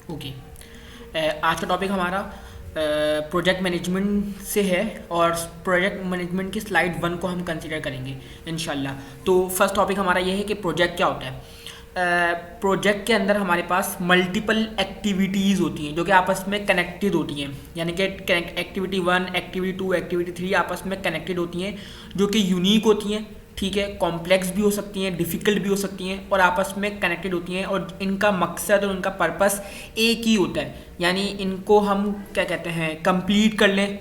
Okay. आज का topic हमारा प्रोजेक्ट मैनेजमेंट से है और प्रोजेक्ट मैनेजमेंट की स्लाइड 1 को हम कंसीडर करेंगे इंशाल्लाह। तो फर्स्ट टॉपिक हमारा ये है कि प्रोजेक्ट क्या होता है। प्रोजेक्ट के अंदर हमारे पास मल्टीपल एक्टिविटीज़ होती हैं जो कि आपस में कनेक्टेड होती हैं, यानी कि एक्टिविटी 1, एक्टिविटी 2, एक्टिविटी 3 आपस में कनेक्टेड होती हैं, जो कि यूनिक होती हैं, ठीक है, कॉम्प्लेक्स भी हो सकती हैं, डिफ़िकल्ट भी हो सकती हैं और आपस में कनेक्टेड होती हैं और इनका मकसद और उनका पर्पस एक ही होता है। यानी इनको हम क्या कहते हैं, कंप्लीट कर लें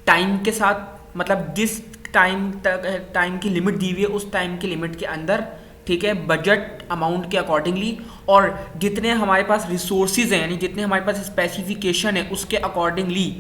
टाइम के साथ, मतलब जिस टाइम तक टाइम की लिमिट दी हुई है उस टाइम की लिमिट के अंदर, ठीक है, बजट अमाउंट के अकॉर्डिंगली, और जितने हमारे पास रिसोर्सेज हैं यानी जितने हमारे पास स्पेसिफिकेशन है उसके अकॉर्डिंगली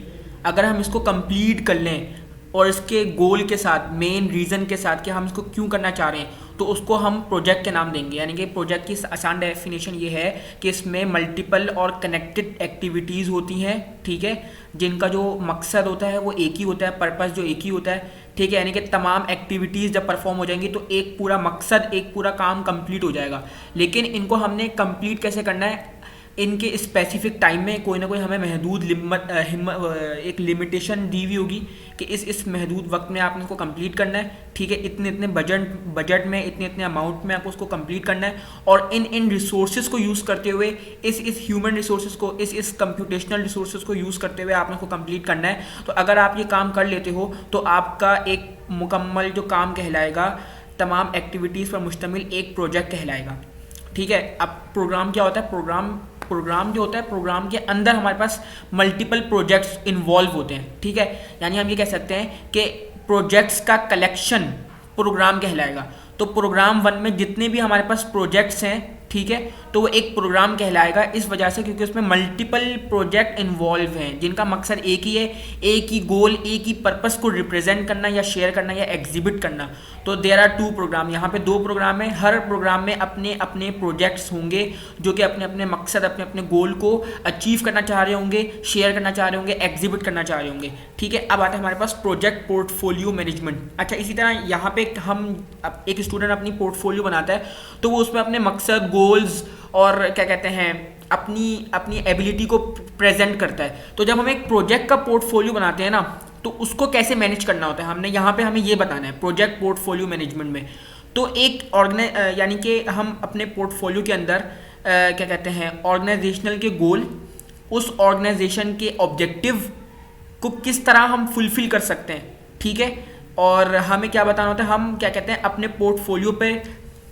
अगर हम इसको कंप्लीट कर लें और इसके गोल के साथ, मेन रीज़न के साथ कि हम इसको क्यों करना चाह रहे हैं, तो उसको हम प्रोजेक्ट के नाम देंगे। यानी कि प्रोजेक्ट की आसान डेफिनेशन ये है कि इसमें मल्टीपल और कनेक्टेड एक्टिविटीज़ होती हैं, ठीक है, जिनका जो मकसद होता है वो एक ही होता है, पर्पस जो एक ही होता है, ठीक है। यानी कि तमाम एक्टिविटीज़ जब परफॉर्म हो जाएंगी तो एक पूरा मकसद, एक पूरा काम कंप्लीट हो जाएगा। लेकिन इनको हमने कंप्लीट कैसे करना है, इनके स्पेसिफिक टाइम में कोई ना कोई हमें महदूद एक लिमिटेशन दी हुई होगी कि इस महदूद वक्त में आपने इसको कंप्लीट करना है, ठीक है, इतने इतने बजट में, इतने इतने अमाउंट में आपको उसको कंप्लीट करना है और इन रिसोर्सेज को यूज़ करते हुए, इस ह्यूमन रिसोर्सेज को, इस कंप्यूटेशनल रिसोर्सेज को यूज़ करते हुए आपने उसको कंप्लीट करना है। तो अगर आप ये काम कर लेते हो तो आपका एक मुकम्मल जो काम कहलाएगा, तमाम एक्टिविटीज़ पर मुश्तमिल एक प्रोजेक्ट कहलाएगा, ठीक है। अब प्रोग्राम क्या होता है, प्रोग्राम जो होता है, प्रोग्राम के अंदर हमारे पास मल्टीपल प्रोजेक्ट्स इन्वॉल्व होते हैं, ठीक है। यानी हम ये कह सकते हैं कि प्रोजेक्ट्स का कलेक्शन प्रोग्राम कहलाएगा। तो प्रोग्राम 1 में जितने भी हमारे पास प्रोजेक्ट्स हैं, ठीक है, तो वो एक प्रोग्राम कहलाएगा इस वजह से क्योंकि उसमें मल्टीपल प्रोजेक्ट इन्वॉल्व हैं जिनका मकसद एक ही है, एक ही गोल, एक ही पर्पस को रिप्रेजेंट करना या शेयर करना या एग्जिबिट करना। तो देयर आर 2 प्रोग्राम, यहाँ पे 2 प्रोग्राम है। हर प्रोग्राम में अपने अपने प्रोजेक्ट्स होंगे जो कि अपने अपने मकसद, अपने अपने गोल को अचीव करना चाह रहे होंगे, शेयर करना चाह रहे होंगे, एग्जिबिट करना चाह रहे होंगे, ठीक है। अब आता है हमारे पास प्रोजेक्ट पोर्टफोलियो मैनेजमेंट। अच्छा, इसी तरह यहाँ पे हम एक स्टूडेंट अपनी पोर्टफोलियो बनाता है तो वो उसमें अपने मकसद, गोल्स और क्या कहते हैं, अपनी एबिलिटी को प्रेजेंट करता है। तो जब हम एक प्रोजेक्ट का पोर्टफोलियो बनाते हैं ना, तो उसको कैसे मैनेज करना होता है, हमने यहाँ पे हमें ये बताना है प्रोजेक्ट पोर्टफोलियो मैनेजमेंट में। तो एक यानी कि हम अपने पोर्टफोलियो के अंदर क्या कहते हैं, ऑर्गेनाइजेशनल के गोल, उस ऑर्गेनाइजेशन के ऑब्जेक्टिव को किस तरह हम फुलफिल कर सकते हैं, ठीक है। और हमें क्या बताना होता है, हम क्या कहते हैं, अपने पोर्टफोलियो पे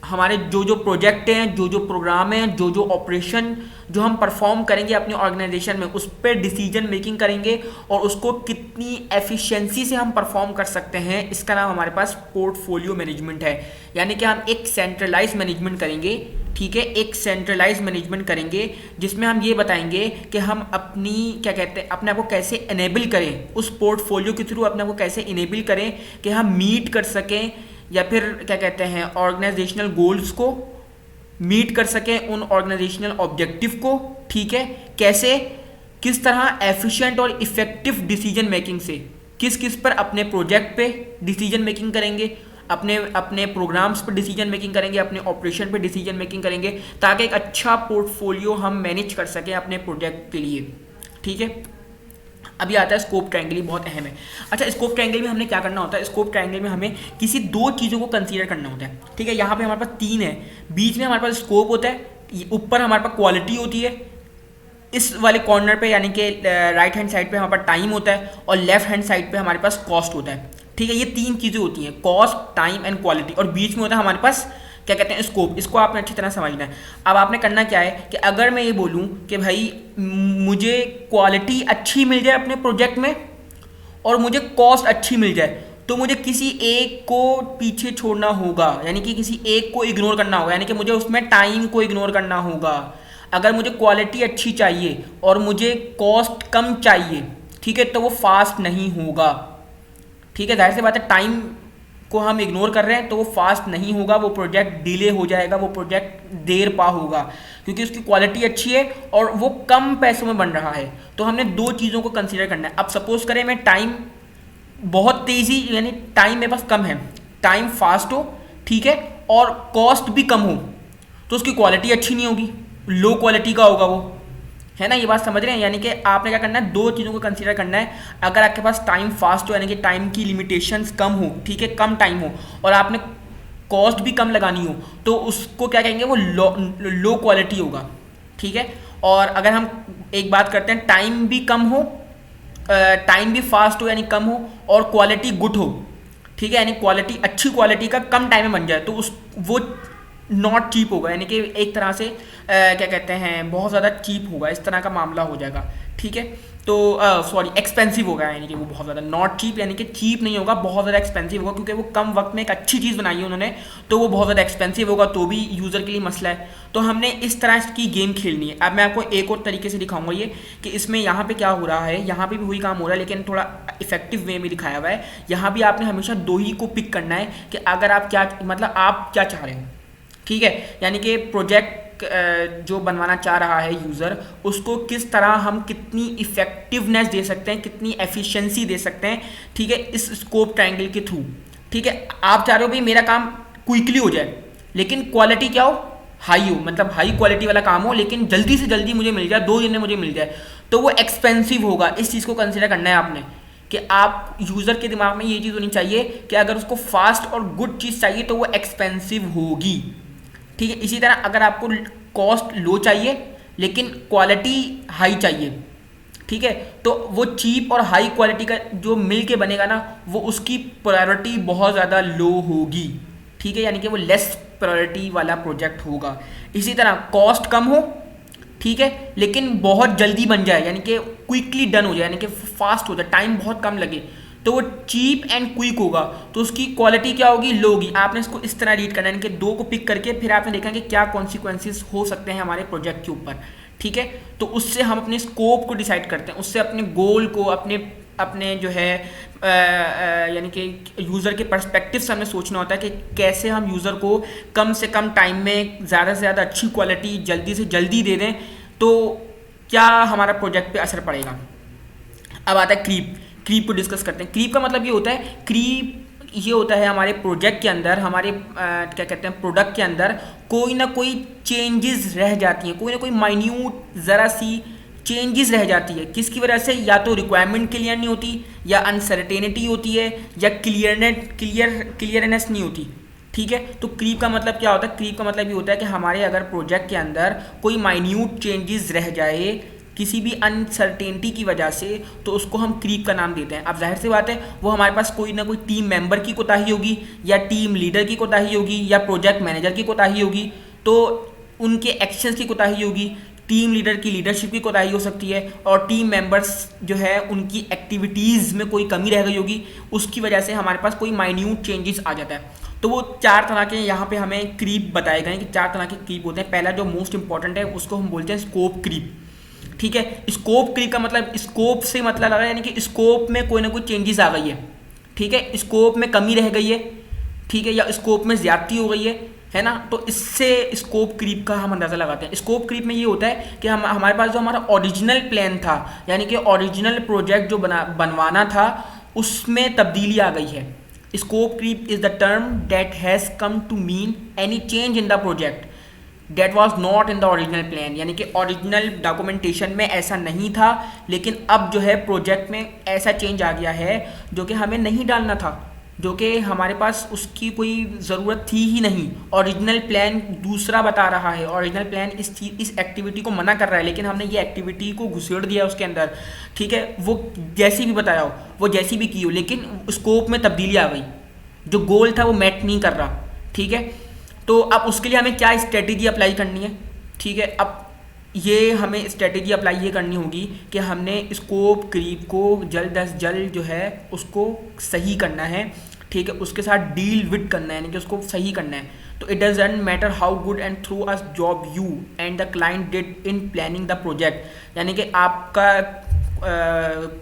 हमारे जो प्रोजेक्ट हैं, जो प्रोग्राम हैं, जो ऑपरेशन जो हम परफॉर्म करेंगे अपनी ऑर्गेनाइजेशन में, उस पर डिसीजन मेकिंग करेंगे और उसको कितनी एफिशिएंसी से हम परफॉर्म कर सकते हैं, इसका नाम हमारे पास पोर्टफोलियो मैनेजमेंट है। यानी कि हम एक सेंट्रलाइज मैनेजमेंट करेंगे, ठीक है, एक सेंट्रलाइज मैनेजमेंट करेंगे जिसमें हम ये बताएंगे कि हम अपनी क्या कहते हैं, अपने आप को कैसे इनेबल करें, उस पोर्टफोलियो के थ्रू अपने आप को कैसे इनेबल करें कि हम मीट कर सकें या फिर क्या कहते हैं, ऑर्गेनाइजेशनल गोल्स को मीट कर सकें, उन ऑर्गेनाइजेशनल ऑब्जेक्टिव को, ठीक है। कैसे, किस तरह एफिशिएंट और इफेक्टिव डिसीजन मेकिंग से, किस किस पर अपने प्रोजेक्ट पे डिसीजन मेकिंग करेंगे, अपने प्रोग्राम्स पर डिसीजन मेकिंग करेंगे, अपने ऑपरेशन पे डिसीजन मेकिंग करेंगे, ताकि एक अच्छा पोर्टफोलियो हम मैनेज कर सकें अपने प्रोजेक्ट के लिए, ठीक है। अभी आता है स्कोप ट्रायंगल, बहुत अहम है। अच्छा, स्कोप ट्रायंगल में हमने क्या करना होता है, स्कोप ट्रायंगल में हमें किसी 2 चीज़ों को कंसीडर करना होता है, ठीक है। यहाँ पे हमारे पास 3 है, बीच में हमारे पास स्कोप होता है, ऊपर हमारे पास क्वालिटी होती है, इस वाले कॉर्नर पे यानी कि राइट हैंड साइड पे हमारे पास टाइम होता है और लेफ्ट हैंड साइड पे हमारे पास कॉस्ट होता है, ठीक है। ये 3 चीज़ें होती हैं, कॉस्ट, टाइम एंड क्वालिटी, और बीच में होता है हमारे पास क्या कहते हैं, स्कोप। इसको आपने अच्छी तरह समझना है। अब आपने करना क्या है कि अगर मैं ये बोलूँ कि भाई मुझे क्वालिटी अच्छी मिल जाए अपने प्रोजेक्ट में और मुझे कॉस्ट अच्छी मिल जाए, तो मुझे किसी एक को पीछे छोड़ना होगा, यानी कि किसी एक को इग्नोर करना होगा, यानी कि मुझे उसमें टाइम को इग्नोर करना होगा। अगर मुझे क्वालिटी अच्छी चाहिए और मुझे कॉस्ट कम चाहिए, ठीक है, तो वो फास्ट नहीं होगा, ठीक है। जाहिर सी बात है, टाइम को हम इग्नोर कर रहे हैं तो वो फास्ट नहीं होगा, वो प्रोजेक्ट डिले हो जाएगा, वो प्रोजेक्ट देर पा होगा, क्योंकि उसकी क्वालिटी अच्छी है और वो कम पैसों में बन रहा है। तो हमने 2 चीज़ों को कंसीडर करना है। अब सपोज करें मैं टाइम बहुत तेज़ी, यानी टाइम मेरे पास कम है, टाइम फास्ट हो, ठीक है, और कॉस्ट भी कम हो, तो उसकी क्वालिटी अच्छी नहीं होगी, लो क्वालिटी का होगा वो, है ना, ये बात समझ रहे हैं। यानी कि आपने क्या करना है, दो चीज़ों को कंसीडर करना है। अगर आपके पास टाइम फास्ट हो, यानी कि टाइम की लिमिटेशंस कम हो, ठीक है, कम टाइम हो, और आपने कॉस्ट भी कम लगानी हो, तो उसको क्या कहेंगे, वो लो क्वालिटी होगा, ठीक है। और अगर हम एक बात करते हैं, टाइम भी कम हो, टाइम भी फास्ट हो यानी कम हो, और क्वालिटी गुड हो, ठीक है, यानी क्वालिटी अच्छी क्वालिटी का कम टाइम में बन जाए, तो उस वो नॉट चीप होगा, यानी कि एक तरह से क्या कहते हैं, बहुत ज़्यादा चीप होगा, इस तरह का मामला हो जाएगा, ठीक है। तो सॉरी, एक्सपेंसिव होगा, यानी कि वो बहुत ज़्यादा, नॉट चीप यानी कि चीप नहीं होगा, बहुत ज़्यादा एक्सपेंसिव होगा, क्योंकि वो कम वक्त में एक अच्छी चीज़ बनाई है उन्होंने, तो वो बहुत ज़्यादा एक्सपेंसिव होगा, तो भी यूज़र के लिए मसला है। तो हमने इस तरह की गेम खेलनी है। अब मैं आपको एक और तरीके से दिखाऊंगा ये, कि इसमें यहाँ पे क्या हो रहा है, यहाँ पे भी वही काम हो रहा है, लेकिन थोड़ा इफेक्टिव वे में दिखाया हुआ है। यहाँ भी आपने हमेशा दो ही को पिक करना है, कि अगर आप क्या, मतलब आप क्या चाह रहे हो, ठीक है, यानी कि प्रोजेक्ट जो बनवाना चाह रहा है यूज़र, उसको किस तरह हम कितनी इफेक्टिवनेस दे सकते हैं, कितनी एफिशिएंसी दे सकते हैं, ठीक है, इस स्कोप ट्रायंगल के थ्रू, ठीक है। आप चाह रहे हो भाई मेरा काम क्विकली हो जाए, लेकिन क्वालिटी क्या हो, हाई हो, मतलब हाई क्वालिटी वाला काम हो, लेकिन जल्दी से जल्दी मुझे मिल जाए, 2 दिन में मुझे मिल जाए, तो वो एक्सपेंसिव होगा। इस चीज़ को कंसिडर करना है आपने, कि आप यूज़र के दिमाग में ये चीज़ होनी चाहिए कि अगर उसको फास्ट और गुड चीज़ चाहिए तो वो एक्सपेंसिव होगी, ठीक है। इसी तरह अगर आपको कॉस्ट लो चाहिए लेकिन क्वालिटी हाई चाहिए, ठीक है, तो वो चीप और हाई क्वालिटी का जो मिल के बनेगा ना, वो उसकी प्रायोरिटी बहुत ज़्यादा लो होगी, ठीक है, यानी कि वो लेस प्रायोरिटी वाला प्रोजेक्ट होगा। इसी तरह कॉस्ट कम हो, ठीक है, लेकिन बहुत जल्दी बन जाए, यानी कि क्विकली डन हो जाए, यानी कि फास्ट हो जाए, टाइम बहुत कम लगे, तो वो चीप एंड क्विक होगा, तो उसकी क्वालिटी क्या होगी, लो होगी। आपने इसको इस तरह रीड करना है, कि दो को पिक करके फिर आपने देखा कि क्या कॉन्सिक्वेंसेस हो सकते हैं हमारे प्रोजेक्ट के ऊपर, ठीक है। तो उससे हम अपने स्कोप को डिसाइड करते हैं, उससे अपने गोल को, अपने जो है यानी कि यूज़र के पर्सपेक्टिव से हमें सोचना होता है कि कैसे हम यूज़र को कम से कम टाइम में ज़्यादा से ज़्यादा अच्छी क्वालिटी जल्दी से जल्दी दे दें, तो क्या हमारा प्रोजेक्ट पे असर पड़ेगा। अब आता है क्रीप को डिस्कस करते हैं। क्रीप का मतलब ये होता है, क्रीप ये होता है हमारे प्रोजेक्ट के अंदर, हमारे क्या कहते हैं, प्रोडक्ट के अंदर कोई ना कोई चेंजेस रह जाती हैं, कोई ना कोई माइन्यूट ज़रा सी चेंजेस रह जाती है। किसकी वजह से, या तो रिक्वायरमेंट क्लियर नहीं होती, या अनसर्टेनिटी होती है, या क्लियरनेस नहीं होती, ठीक है। तो क्रीप का मतलब क्या होता है, क्रीप का मतलब ये होता है कि हमारे अगर प्रोजेक्ट के अंदर कोई माइन्यूट चेंजेस रह जाए किसी भी अनसर्टेनिटी की वजह से, तो उसको हम क्रीप का नाम देते हैं। अब जाहिर सी बात है, वो हमारे पास कोई ना कोई टीम मेंबर की कोताही होगी, या टीम लीडर की कोताही होगी, या प्रोजेक्ट मैनेजर की कोताही होगी, तो उनके एक्शंस की कोताही होगी, टीम लीडर की लीडरशिप की कोताही हो सकती है, और टीम मेंबर्स जो है उनकी एक्टिविटीज़ में कोई कमी रह गई होगी, उसकी वजह से हमारे पास कोई माइन्यूट चेंजेस आ जाता है। तो वो 4 तरह के यहाँ पे हमें क्रीप बताए गए कि 4 तरह के क्रीप होते हैं। पहला जो मोस्ट इंपॉर्टेंट है उसको हम बोलते हैं स्कोप क्रीप, ठीक है। स्कोप क्रीप का मतलब, स्कोप से मतलब लगा, यानी कि स्कोप में कोई ना कोई चेंजेस आ गई है, ठीक है, स्कोप में कमी रह गई है, ठीक है, या स्कोप में ज्यादती हो गई है ना, तो इससे स्कोप क्रीप का हम अंदाज़ा लगाते हैं। स्कोप क्रीप में ये होता है कि हमारे पास जो हमारा ओरिजिनल प्लान था, यानी कि ओरिजिनल प्रोजेक्ट जो बनवाना था, उसमें तब्दीली आ गई है। Scope creep is the term that has come to mean any change in the project that was not in the original plan, यानी कि ओरिजिनल डॉक्यूमेंटेशन में ऐसा नहीं था, लेकिन अब जो है प्रोजेक्ट में ऐसा चेंज आ गया है जो कि हमें नहीं डालना था, जो कि हमारे पास उसकी कोई ज़रूरत थी ही नहीं। ओरिजिनल प्लान दूसरा बता रहा है, ओरिजिनल प्लान इस एक्टिविटी को मना कर रहा है, लेकिन हमने ये एक्टिविटी को घुसेड़ दिया उसके अंदर, ठीक है, वो जैसी भी बताया हो, वो जैसी भी की हो, लेकिन स्कोप में तब्दीली आ गई, जो गोल था वो मैट नहीं कर रहा, ठीक है। तो अब उसके लिए हमें क्या स्ट्रेटेजी अप्लाई करनी है, ठीक है। अब ये हमें स्ट्रेटेजी अप्लाई ये करनी होगी कि हमने स्कोप क्रीप को जल्द अज जल्द जो है उसको सही करना है, ठीक है, उसके साथ डील विद करना है, यानी कि उसको सही करना है। तो it doesn't matter how good and through a job you and the client did in planning the project, यानी कि आपका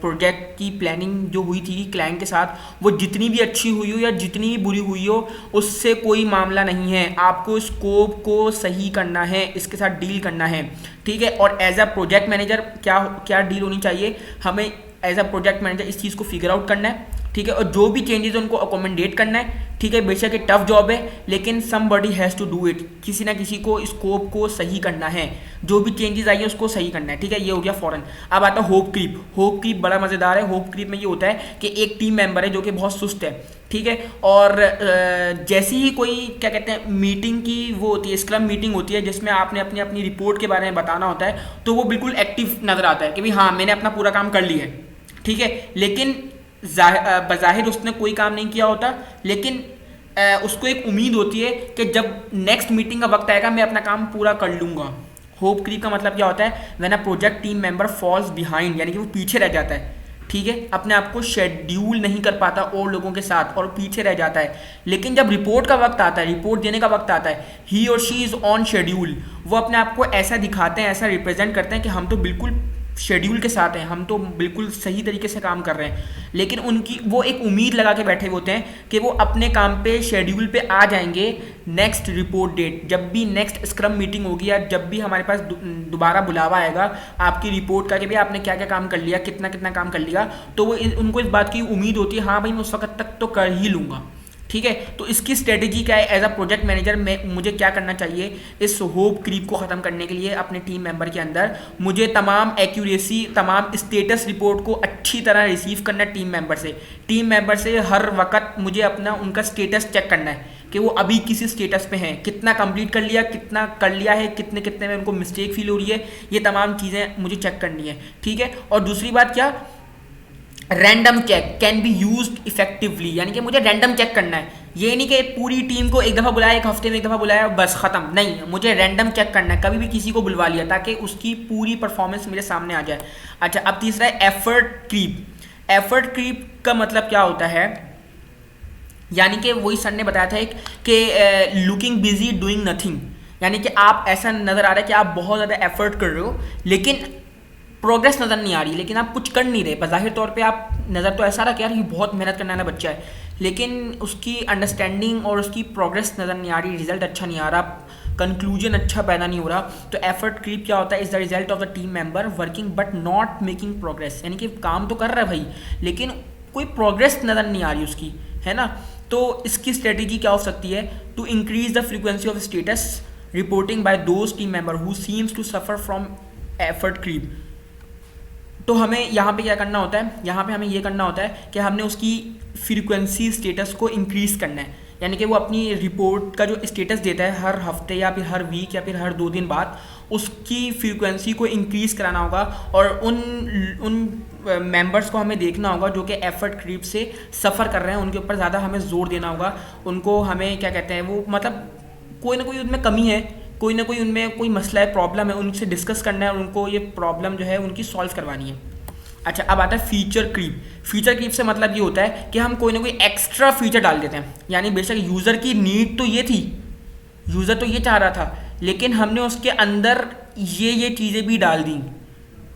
प्रोजेक्ट की प्लानिंग जो हुई थी क्लाइंट के साथ, वो जितनी भी अच्छी हुई हो या जितनी भी बुरी हुई हो, उससे कोई मामला नहीं है। आपको स्कोप को सही करना है, इसके साथ डील करना है, ठीक है। और एज अ प्रोजेक्ट मैनेजर क्या डील होनी चाहिए, हमें एज अ प्रोजेक्ट मैनेजर इस चीज़ को फिगर आउट करना है, ठीक है, और जो भी चेंजेस उनको अकोमोडेट करना है, ठीक है, बेशक ये टफ जॉब है लेकिन somebody has to do it, किसी ना किसी को स्कोप को सही करना है, जो भी चेंजेस आई है उसको सही करना है। ठीक है, ये हो गया फॉरन। अब आता है होप क्रीप। होप क्रीप बड़ा मज़ेदार है। होप क्रीप में ये होता है कि एक टीम मेंबर है जो कि बहुत सुस्त है, ठीक है, और जैसे ही कोई क्या कहते हैं मीटिंग की वो होती है, स्क्रम मीटिंग होती है जिसमें आपने अपनी अपनी रिपोर्ट के बारे में बताना होता है, तो वो बिल्कुल एक्टिव नज़र आता है कि भाई हाँ मैंने अपना पूरा काम कर लिया है। ठीक है, लेकिन बज़ाहिर उसने कोई काम नहीं किया होता, लेकिन उसको एक उम्मीद होती है कि जब नेक्स्ट मीटिंग का वक्त आएगा मैं अपना काम पूरा कर लूँगा। होप क्रीप का मतलब क्या होता है? When a project team member falls behind, यानी कि वो पीछे रह जाता है, ठीक है, अपने आप को शेड्यूल नहीं कर पाता और लोगों के साथ और पीछे रह जाता है। लेकिन जब रिपोर्ट का वक्त आता है, रिपोर्ट देने का वक्त आता है, ही और शी इज़ ऑन शेड्यूल, वो अपने आप को ऐसा दिखाते हैं, ऐसा रिप्रेजेंट करते हैं कि हम तो बिल्कुल शेड्यूल के साथ हैं, हम तो बिल्कुल सही तरीके से काम कर रहे हैं। लेकिन उनकी वो एक उम्मीद लगा के बैठे होते हैं कि वो अपने काम पे शेड्यूल पे आ जाएंगे नेक्स्ट रिपोर्ट डेट, जब भी नेक्स्ट स्क्रम मीटिंग होगी या जब भी हमारे पास दोबारा बुलावा आएगा आपकी रिपोर्ट का कि भाई आपने क्या क्या काम कर लिया, कितना कितना काम कर लिया, तो वो उनको इस बात की उम्मीद होती है हाँ भाई मैं उस वक्त तक तो कर ही लूँगा। ठीक है, तो इसकी स्ट्रेटेजी क्या है? एज अ प्रोजेक्ट मैनेजर में मुझे क्या करना चाहिए इस होप क्रीप को ख़त्म करने के लिए अपने टीम मेंबर के अंदर? मुझे तमाम एक्यूरेसी, तमाम स्टेटस रिपोर्ट को अच्छी तरह रिसीव करना है टीम मेंबर से। टीम मेंबर से हर वक्त मुझे अपना उनका स्टेटस चेक करना है कि वो अभी किसी स्टेटस पे हैं, कितना कंप्लीट कर लिया, कितना कर लिया है, कितने कितने में उनको मिस्टेक फील हो रही है, ये तमाम चीज़ें मुझे चेक करनी है। ठीक है, और दूसरी बात क्या, random check can be used effectively, यानी कि मुझे रैंडम चेक करना है। ये नहीं कि पूरी टीम को एक दफ़ा बुलाया, एक हफ्ते में एक दफ़ा बुलाया बस ख़त्म, नहीं, मुझे रैंडम चेक करना है, कभी भी किसी को बुलवा लिया ताकि उसकी पूरी परफॉर्मेंस मेरे सामने आ जाए। अच्छा, अब तीसरा है एफर्ट क्रीप। एफर्ट क्रीप का मतलब क्या होता है? यानी कि वही सर ने बताया था कि लुकिंग बिजी डूइंग नथिंग, यानी कि आप ऐसा नज़र आ रहा है कि आप बहुत ज़्यादा एफर्ट कर रहे हो लेकिन प्रोग्रेस नज़र नहीं आ रही, लेकिन आप कुछ कर नहीं रहे। बज़ाहिर तौर पे आप नज़र तो ऐसा रहा कि यार ये बहुत मेहनत करने वाला बच्चा है, लेकिन उसकी अंडरस्टैंडिंग और उसकी प्रोग्रेस नज़र नहीं आ रही, रिजल्ट अच्छा नहीं आ रहा, कंक्लूजन अच्छा पैदा नहीं हो रहा। तो एफर्ट क्रीप क्या होता है? Is the result of the team member working but not making progress, यानी कि काम तो कर रहा है भाई लेकिन कोई प्रोग्रेस नज़र नहीं आ रही उसकी, है ना। तो इसकी स्ट्रेटेजी क्या हो सकती है? To increase the frequency of status reporting by those team member who seems to suffer from effort creep. तो हमें यहाँ पे क्या करना होता है? यहाँ पे हमें ये करना होता है कि हमने उसकी फ्रीक्वेंसी स्टेटस को इंक्रीज़ करना है, यानी कि वो अपनी रिपोर्ट का जो स्टेटस देता है हर हफ्ते या फिर हर वीक या फिर हर 2 दिन बाद, उसकी फ्रीक्वेंसी को इंक्रीज़ कराना होगा और उन मेंबर्स को हमें देखना होगा जो कि एफर्ट क्रीप से सफ़र कर रहे हैं, उनके ऊपर ज़्यादा हमें जोर देना होगा। उनको हमें क्या कहते हैं, वो मतलब कोई ना कोई उनमें कमी है, कोई ना कोई उनमें कोई मसला है, प्रॉब्लम है, उनसे डिस्कस करना है और उनको ये प्रॉब्लम जो है उनकी सॉल्व करवानी है। अच्छा, अब आता है फीचर क्रीप। फीचर क्रीप से मतलब ये होता है कि हम कोई ना कोई एक्स्ट्रा फीचर डाल देते हैं, यानी बेशक यूज़र की नीड तो ये थी, यूज़र तो ये चाह रहा था, लेकिन हमने उसके अंदर ये चीज़ें भी डाल दी।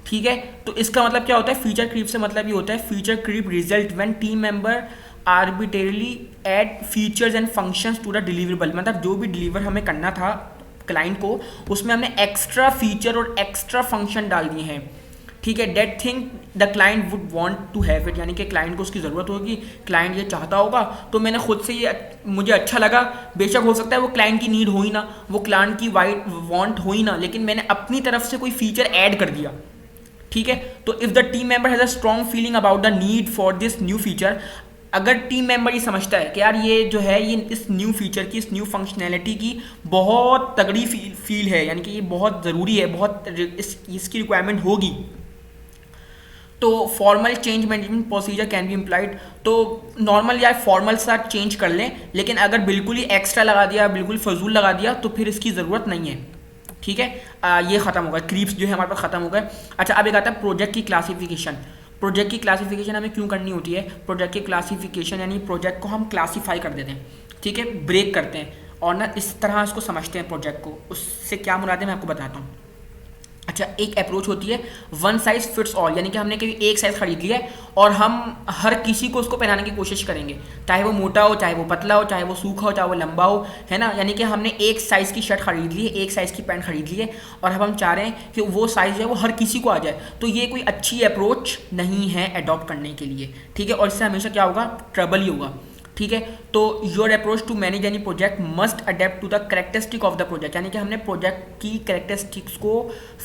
ठीक है, तो इसका मतलब क्या होता है? फीचर क्रीप से मतलब ये होता है feature creep result when team member arbitrarily add features and functions to the deliverable, मतलब जो भी डिलीवर हमें करना था क्लाइंट को, उसमें हमने एक्स्ट्रा फीचर और एक्स्ट्रा फंक्शन डाल दिए हैं। ठीक है, that thing the client would want to have it, यानी कि क्लाइंट को उसकी ज़रूरत होगी, क्लाइंट ये चाहता होगा, तो मैंने खुद से ये मुझे अच्छा लगा। बेशक हो सकता है वो क्लाइंट की नीड हो ही ना, वो क्लाइंट की वांट हो ही ना, लेकिन मैंने अपनी तरफ से कोई फीचर ऐड कर दिया। ठीक है, तो if the team member has a strong feeling about the need for this new feature, अगर टीम मेंबर ये समझता है कि यार ये जो है ये इस न्यू फीचर की, इस न्यू फंक्शनैलिटी की बहुत तगड़ी फील है, यानी कि ये बहुत ज़रूरी है, बहुत इसकी रिक्वायरमेंट होगी, तो formal change management procedure can be implied. तो नॉर्मल या फॉर्मल सा चेंज कर लें, लेकिन अगर बिल्कुल ही एक्स्ट्रा लगा दिया, बिल्कुल फजूल लगा दिया, तो फिर इसकी ज़रूरत नहीं है। ठीक है, ये ख़त्म होगा, क्रीप्स जो है हमारे पास ख़त्म हो गए। अच्छा, अब एक आता है प्रोजेक्ट की क्लासिफिकेशन। प्रोजेक्ट की क्लासिफिकेशन हमें क्यों करनी होती है? प्रोजेक्ट की क्लासिफिकेशन यानी प्रोजेक्ट को हम क्लासीफाई कर देते हैं, ठीक है, ब्रेक करते हैं और ना इस तरह इसको समझते हैं प्रोजेक्ट को। उससे क्या मुराद है मैं आपको बताता हूँ। अच्छा, एक अप्रोच होती है वन साइज़ फिट्स ऑल, यानी कि हमने कभी एक साइज़ खरीद लिया है और हम हर किसी को उसको पहनाने की कोशिश करेंगे, चाहे वो मोटा हो, चाहे वो पतला हो, चाहे वो सूखा हो, चाहे वो लंबा हो, है ना। यानी कि हमने एक साइज़ की शर्ट खरीद ली है, एक साइज़ की पैंट खरीद ली है और अब हम चाह रहे हैं कि वो साइज़ जो है वो हर किसी को आ जाए। तो ये कोई अच्छी अप्रोच नहीं है अडॉप्ट करने के लिए, ठीक है, और इससे हमेशा क्या होगा? ट्रबल ही होगा। ठीक है। तो your approach to manage any project must adapt to the characteristic of the project, यानी कि हमने प्रोजेक्ट की करेक्टरिस्टिक्स को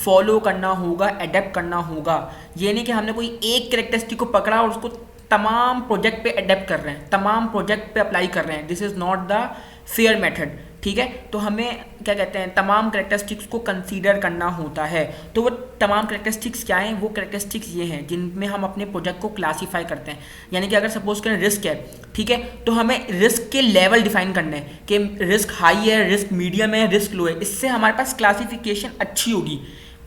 फॉलो करना होगा, अडेप्ट करना होगा। ये नहीं कि हमने कोई एक करेक्टरिस्टिक को पकड़ा और उसको तमाम प्रोजेक्ट पे अडेप्ट कर रहे हैं, तमाम प्रोजेक्ट पे अप्लाई कर रहे हैं। This is not the fair method, ठीक है। तो हमें क्या कहते हैं, तमाम करेक्टरिस्टिक्स को कंसीडर करना होता है। तो वो तमाम करेक्टरिस्टिक्स क्या हैं? वो करेक्टरिस्टिक्स ये हैं जिनमें हम अपने प्रोजेक्ट को क्लासीफाई करते हैं। यानी कि अगर सपोज करें रिस्क है, ठीक है, तो हमें रिस्क के लेवल डिफाइन करने हैं कि रिस्क हाई है, रिस्क मीडियम है, रिस्क लो है। इससे हमारे पास क्लासीफिकेशन अच्छी होगी।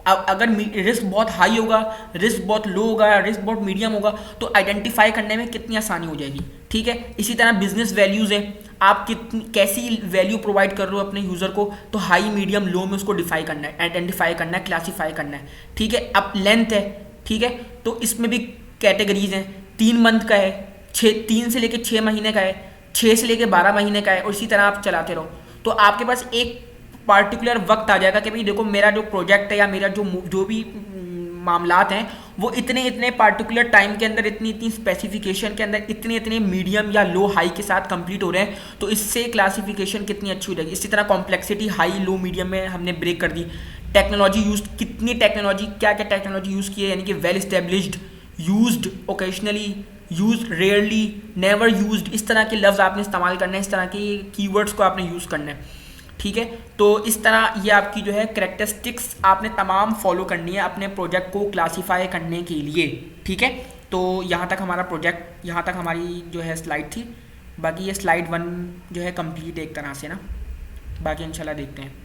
अब अगर रिस्क बहुत हाई होगा, रिस्क बहुत लो होगा, रिस्क बहुत मीडियम होगा, तो आइडेंटिफाई करने में कितनी आसानी हो जाएगी, ठीक है। इसी तरह बिजनेस वैल्यूज़ हैं, आप कितनी कैसी वैल्यू प्रोवाइड कर रहे हो अपने यूज़र को, तो हाई मीडियम लो में उसको डिफाई करना है, आइडेंटिफाई करना है, क्लासीफाई करना है, ठीक है। अब लेंथ है, ठीक है, तो इसमें भी कैटेगरीज हैं। 3 मंथ का है, 3 से लेकर 6 महीने का है, 6 से लेकर 12 महीने का है, और इसी तरह आप चलाते रहो। तो आपके पास एक पार्टिकुलर वक्त आ जाएगा कि भाई देखो मेरा जो प्रोजेक्ट है या मेरा जो भी मामलात हैं वो इतने पार्टिकुलर टाइम के अंदर, इतनी स्पेसिफिकेशन के अंदर, इतने मीडियम या लो हाई के साथ कंप्लीट हो रहे हैं। तो इससे क्लासिफिकेशन कितनी अच्छी हो जाएगी। इसी तरह कॉम्प्लेक्सिटी हाई लो मीडियम में हमने ब्रेक कर दी। टेक्नोलॉजी यूज, कितनी टेक्नोलॉजी, क्या क्या टेक्नोलॉजी यूज़ की है, यानी कि well established, used occasionally, use rarely, never used, इस तरह के लफ्ज़ आपने इस्तेमाल करने हैं, इस तरह के कीवर्ड्स को आपने यूज़ करना है, ठीक है। तो इस तरह ये आपकी जो है करेक्टरिस्टिक्स आपने तमाम फॉलो करनी है अपने प्रोजेक्ट को क्लासीफाई करने के लिए, ठीक है। तो यहाँ तक हमारा प्रोजेक्ट, यहाँ तक हमारी जो है स्लाइड थी। बाकी ये स्लाइड 1 जो है कंप्लीट एक तरह से ना, बाकी इंशाल्लाह देखते हैं।